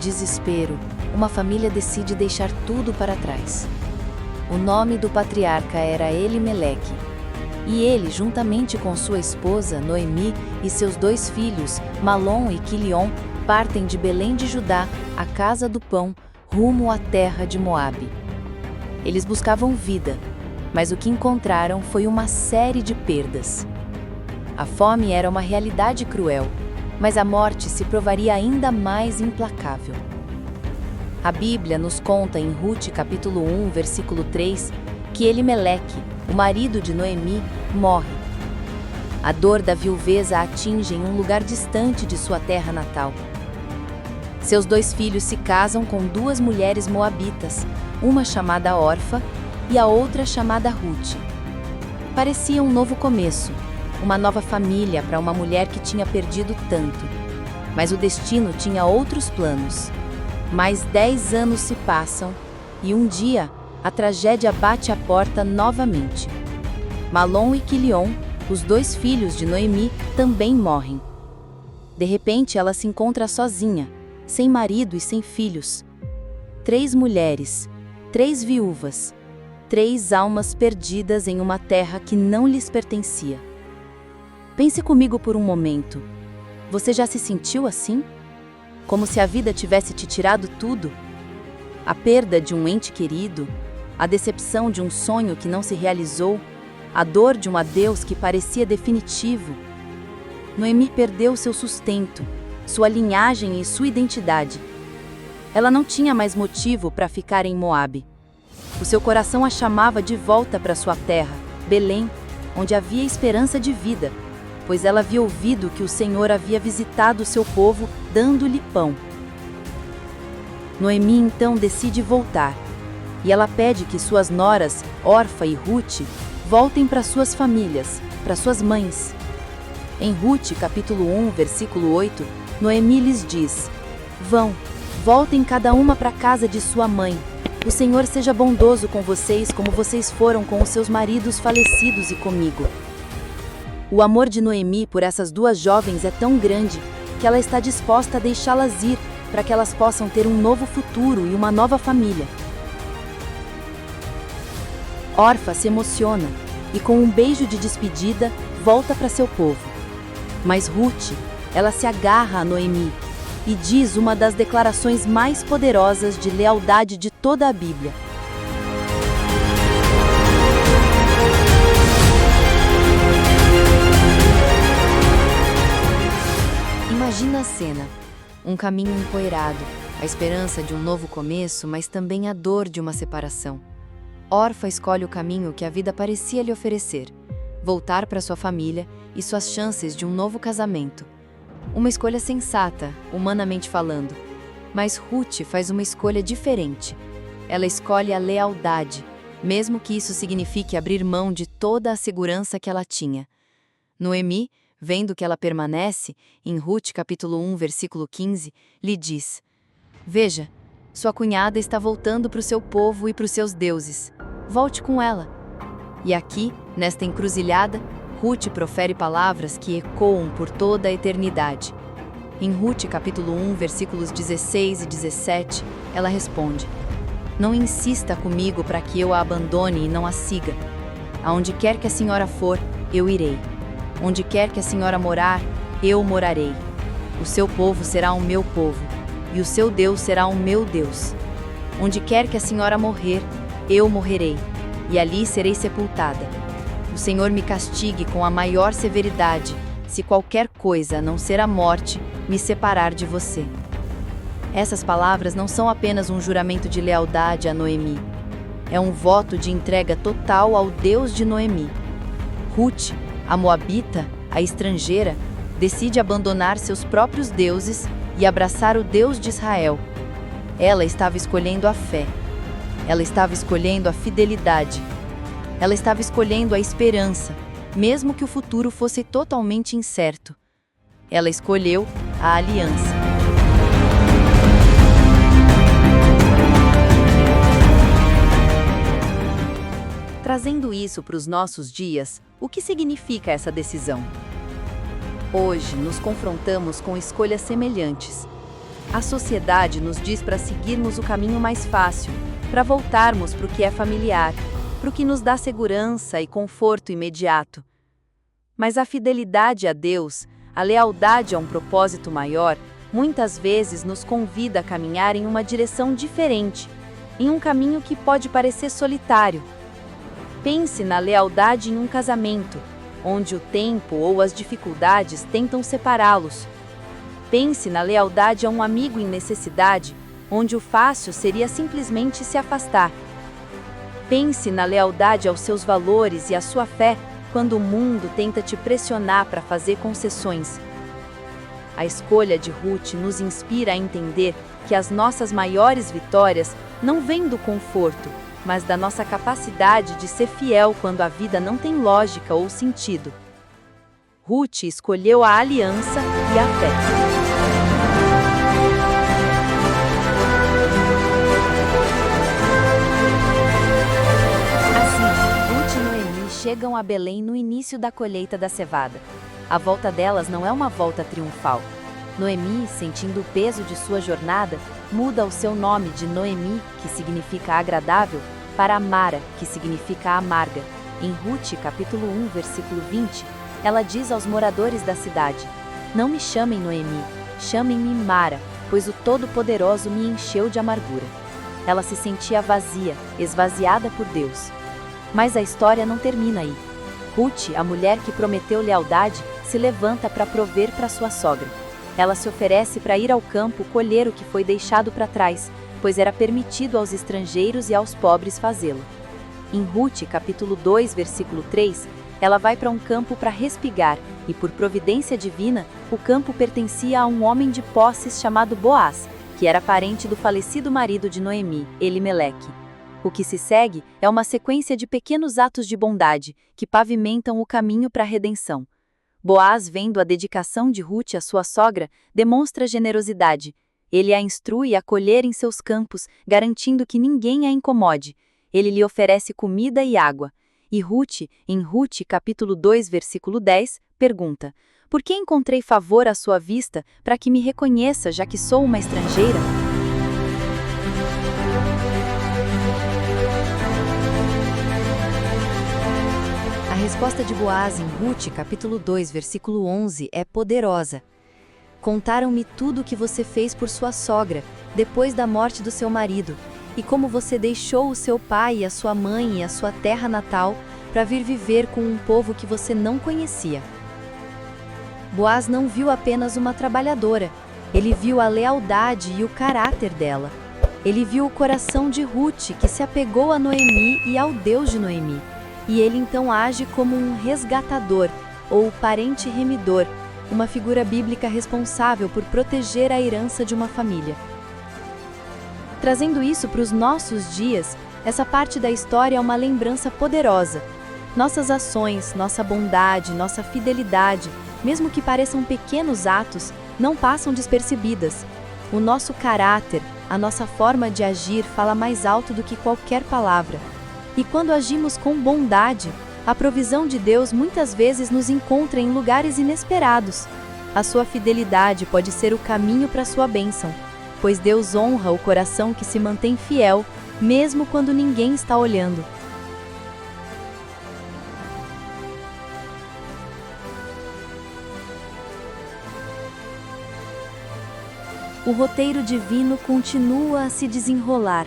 desespero, uma família decide deixar tudo para trás. O nome do patriarca era Elimeleque. E ele, juntamente com sua esposa, Noemi, e seus 2 filhos, Malom e Quilion, partem de Belém de Judá, a casa do pão, rumo à terra de Moabe. Eles buscavam vida, mas o que encontraram foi uma série de perdas. A fome era uma realidade cruel, mas a morte se provaria ainda mais implacável. A Bíblia nos conta em Rute capítulo 1, versículo 3, que Elimeleque, o marido de Noemi, morre. A dor da viuveza a atinge em um lugar distante de sua terra natal. Seus 2 filhos se casam com 2 mulheres moabitas, uma chamada Orfa e a outra chamada Rute. Parecia um novo começo, uma nova família para uma mulher que tinha perdido tanto. Mas o destino tinha outros planos. Mais 10 anos se passam e um dia a tragédia bate à porta novamente. Malom e Quilion, os 2 filhos de Noemi, também morrem. De repente ela se encontra sozinha, sem marido e sem filhos. 3 mulheres, 3 viúvas, 3 almas perdidas em uma terra que não lhes pertencia. Pense comigo por um momento. Você já se sentiu assim? Como se a vida tivesse te tirado tudo? A perda de um ente querido, a decepção de um sonho que não se realizou, a dor de um adeus que parecia definitivo. Noemi perdeu seu sustento, sua linhagem e sua identidade. Ela não tinha mais motivo para ficar em Moabe. O seu coração a chamava de volta para sua terra, Belém, onde havia esperança de vida, pois ela havia ouvido que o Senhor havia visitado o seu povo, dando-lhe pão. Noemi então decide voltar, e ela pede que suas noras, Orfa e Rute, voltem para suas famílias, para suas mães. Em Rute, capítulo 1, versículo 8, Noemi lhes diz: voltem cada uma para a casa de sua mãe. O Senhor seja bondoso com vocês como vocês foram com os seus maridos falecidos e comigo. O amor de Noemi por essas 2 jovens é tão grande que ela está disposta a deixá-las ir para que elas possam ter um novo futuro e uma nova família. Orfa se emociona e, com um beijo de despedida, volta para seu povo. Mas Rute, ela se agarra a Noemi e diz uma das declarações mais poderosas de lealdade de toda a Bíblia. Imagina a cena, um caminho empoeirado, a esperança de um novo começo, mas também a dor de uma separação. Orfa escolhe o caminho que a vida parecia lhe oferecer, voltar para sua família e suas chances de um novo casamento. Uma escolha sensata, humanamente falando. Mas Rute faz uma escolha diferente. Ela escolhe a lealdade, mesmo que isso signifique abrir mão de toda a segurança que ela tinha. Noemi, vendo que ela permanece, em Rute capítulo 1, versículo 15, lhe diz: Veja, sua cunhada está voltando para o seu povo e para os seus deuses. Volte com ela. E aqui, nesta encruzilhada, Rute profere palavras que ecoam por toda a eternidade. Em Rute capítulo 1, versículos 16 e 17, ela responde: Não insista comigo para que eu a abandone e não a siga. Aonde quer que a senhora for, eu irei. Onde quer que a senhora morar, eu morarei. O seu povo será o meu povo, e o seu Deus será o meu Deus. Onde quer que a senhora morrer, eu morrerei, e ali serei sepultada. O Senhor me castigue com a maior severidade, se qualquer coisa, a não ser a morte, me separar de você. Essas palavras não são apenas um juramento de lealdade a Noemi. É um voto de entrega total ao Deus de Noemi. Rute, a moabita, a estrangeira, decide abandonar seus próprios deuses e abraçar o Deus de Israel. Ela estava escolhendo a fé. Ela estava escolhendo a fidelidade. Ela estava escolhendo a esperança, mesmo que o futuro fosse totalmente incerto. Ela escolheu a aliança. Trazendo isso para os nossos dias, o que significa essa decisão? Hoje, nos confrontamos com escolhas semelhantes. A sociedade nos diz para seguirmos o caminho mais fácil, para voltarmos para o que é familiar, para o que nos dá segurança e conforto imediato. Mas a fidelidade a Deus, a lealdade a um propósito maior, muitas vezes nos convida a caminhar em uma direção diferente, em um caminho que pode parecer solitário. Pense na lealdade em um casamento, onde o tempo ou as dificuldades tentam separá-los. Pense na lealdade a um amigo em necessidade, onde o fácil seria simplesmente se afastar. Pense na lealdade aos seus valores e à sua fé, quando o mundo tenta te pressionar para fazer concessões. A escolha de Ruth nos inspira a entender que as nossas maiores vitórias não vêm do conforto, mas da nossa capacidade de ser fiel quando a vida não tem lógica ou sentido. Ruth escolheu a aliança e a fé. Chegam a Belém no início da colheita da cevada. A volta delas não é uma volta triunfal. Noemi, sentindo o peso de sua jornada, muda o seu nome de Noemi, que significa agradável, para Mara, que significa amarga. Em Ruth, capítulo 1, versículo 20, ela diz aos moradores da cidade: "Não me chamem Noemi, chamem-me Mara, pois o Todo-Poderoso me encheu de amargura." Ela se sentia vazia, esvaziada por Deus. Mas a história não termina aí. Ruth, a mulher que prometeu lealdade, se levanta para prover para sua sogra. Ela se oferece para ir ao campo colher o que foi deixado para trás, pois era permitido aos estrangeiros e aos pobres fazê-lo. Em Ruth, capítulo 2, versículo 3, ela vai para um campo para respigar, e por providência divina, o campo pertencia a um homem de posses chamado Boaz, que era parente do falecido marido de Noemi, Elimeleque. O que se segue é uma sequência de pequenos atos de bondade que pavimentam o caminho para a redenção. Boaz, vendo a dedicação de Ruth à sua sogra, demonstra generosidade. Ele a instrui a colher em seus campos, garantindo que ninguém a incomode. Ele lhe oferece comida e água. E Ruth, em Ruth, capítulo 2, versículo 10, pergunta: "Por que encontrei favor à sua vista, para que me reconheça, já que sou uma estrangeira?" A resposta de Boaz em Ruth, capítulo 2, versículo 11, é poderosa. "Contaram-me tudo o que você fez por sua sogra, depois da morte do seu marido, e como você deixou o seu pai e a sua mãe e a sua terra natal para vir viver com um povo que você não conhecia." Boaz não viu apenas uma trabalhadora, ele viu a lealdade e o caráter dela. Ele viu o coração de Ruth, que se apegou a Noemi e ao Deus de Noemi. E ele então age como um resgatador, ou parente remidor, uma figura bíblica responsável por proteger a herança de uma família. Trazendo isso para os nossos dias, essa parte da história é uma lembrança poderosa. Nossas ações, nossa bondade, nossa fidelidade, mesmo que pareçam pequenos atos, não passam despercebidas. O nosso caráter, a nossa forma de agir fala mais alto do que qualquer palavra. E quando agimos com bondade, a provisão de Deus muitas vezes nos encontra em lugares inesperados. A sua fidelidade pode ser o caminho para a sua bênção, pois Deus honra o coração que se mantém fiel, mesmo quando ninguém está olhando. O roteiro divino continua a se desenrolar.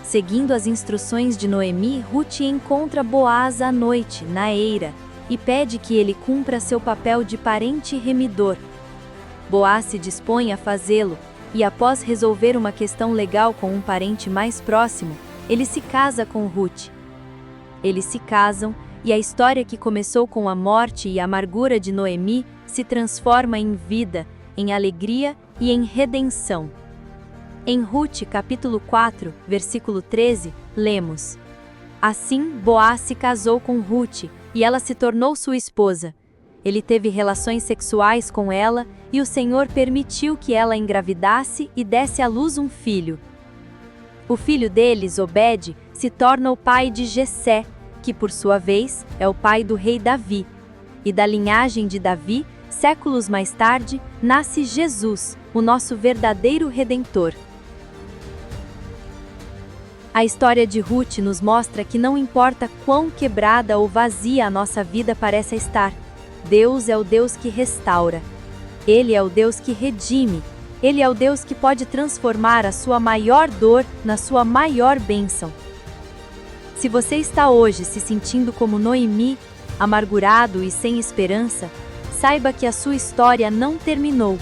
Seguindo as instruções de Noemi, Ruth encontra Boaz à noite, na eira, e pede que ele cumpra seu papel de parente remidor. Boaz se dispõe a fazê-lo, e após resolver uma questão legal com um parente mais próximo, ele se casa com Ruth. Eles se casam, e a história que começou com a morte e a amargura de Noemi se transforma em vida, em alegria e em redenção. Em Ruth, capítulo 4, versículo 13, lemos: "Assim, Boaz se casou com Ruth, e ela se tornou sua esposa. Ele teve relações sexuais com ela, e o Senhor permitiu que ela engravidasse e desse à luz um filho. O filho deles, Obed, se torna o pai de Jessé, que por sua vez é o pai do rei Davi. E da linhagem de Davi, séculos mais tarde, nasce Jesus, o nosso verdadeiro Redentor. A história de Ruth nos mostra que não importa quão quebrada ou vazia a nossa vida pareça estar, Deus é o Deus que restaura. Ele é o Deus que redime. Ele é o Deus que pode transformar a sua maior dor na sua maior bênção. Se você está hoje se sentindo como Noemi, amargurado e sem esperança, saiba que a sua história não terminou.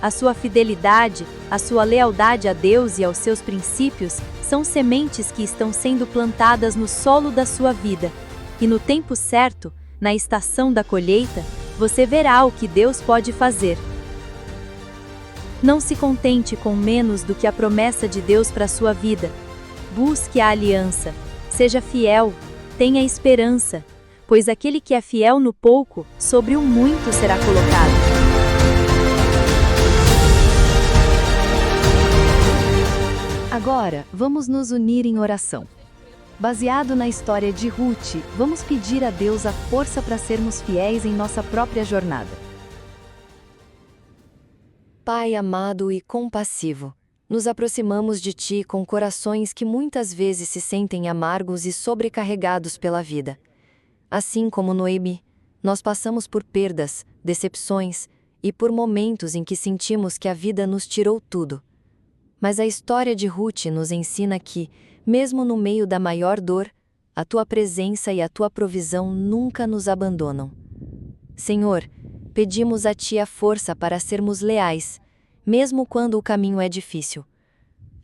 A sua fidelidade, a sua lealdade a Deus e aos seus princípios são sementes que estão sendo plantadas no solo da sua vida. E no tempo certo, na estação da colheita, você verá o que Deus pode fazer. Não se contente com menos do que a promessa de Deus para a sua vida. Busque a aliança. Seja fiel. Tenha esperança. Pois aquele que é fiel no pouco, sobre o muito será colocado. Agora, vamos nos unir em oração. Baseado na história de Ruth, vamos pedir a Deus a força para sermos fiéis em nossa própria jornada. Pai amado e compassivo, nos aproximamos de Ti com corações que muitas vezes se sentem amargos e sobrecarregados pela vida. Assim como Noemi, nós passamos por perdas, decepções e por momentos em que sentimos que a vida nos tirou tudo. Mas a história de Ruth nos ensina que, mesmo no meio da maior dor, a Tua presença e a Tua provisão nunca nos abandonam. Senhor, pedimos a Ti a força para sermos leais, mesmo quando o caminho é difícil.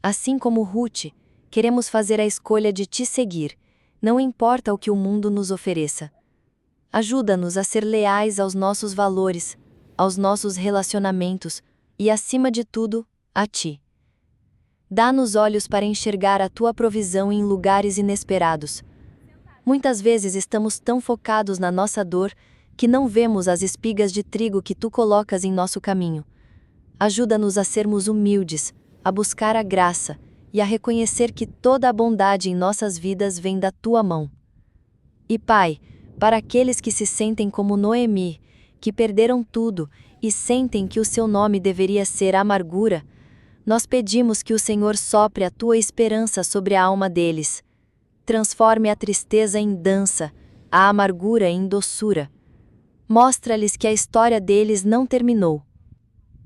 Assim como Ruth, queremos fazer a escolha de Te seguir, não importa o que o mundo nos ofereça. Ajuda-nos a ser leais aos nossos valores, aos nossos relacionamentos e, acima de tudo, a Ti. Dá-nos olhos para enxergar a Tua provisão em lugares inesperados. Muitas vezes estamos tão focados na nossa dor que não vemos as espigas de trigo que Tu colocas em nosso caminho. Ajuda-nos a sermos humildes, a buscar a graça e a reconhecer que toda a bondade em nossas vidas vem da Tua mão. E Pai, para aqueles que se sentem como Noemi, que perderam tudo e sentem que o seu nome deveria ser amargura, nós pedimos que o Senhor sopre a Tua esperança sobre a alma deles. Transforme a tristeza em dança, a amargura em doçura. Mostra-lhes que a história deles não terminou.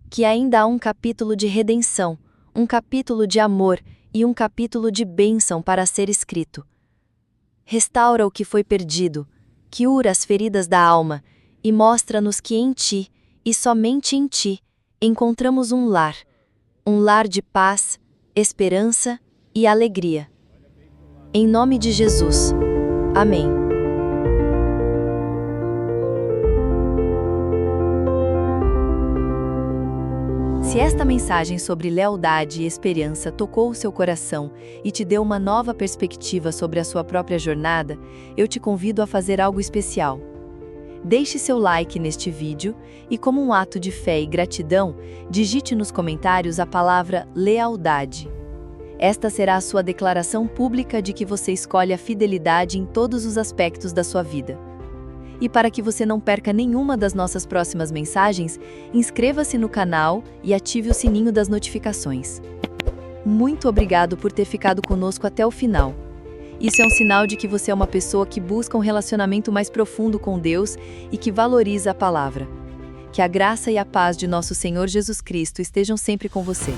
Que ainda há um capítulo de redenção, um capítulo de amor e um capítulo de bênção para ser escrito. Restaura o que foi perdido, cura as feridas da alma e mostra-nos que em Ti, e somente em Ti, encontramos um lar de paz, esperança e alegria. Em nome de Jesus. Amém. Se esta mensagem sobre lealdade e esperança tocou o seu coração e te deu uma nova perspectiva sobre a sua própria jornada, eu te convido a fazer algo especial. Deixe seu like neste vídeo e, como um ato de fé e gratidão, digite nos comentários a palavra lealdade. Esta será a sua declaração pública de que você escolhe a fidelidade em todos os aspectos da sua vida. E para que você não perca nenhuma das nossas próximas mensagens, inscreva-se no canal e ative o sininho das notificações. Muito obrigado por ter ficado conosco até o final. Isso é um sinal de que você é uma pessoa que busca um relacionamento mais profundo com Deus e que valoriza a palavra. Que a graça e a paz de nosso Senhor Jesus Cristo estejam sempre com você.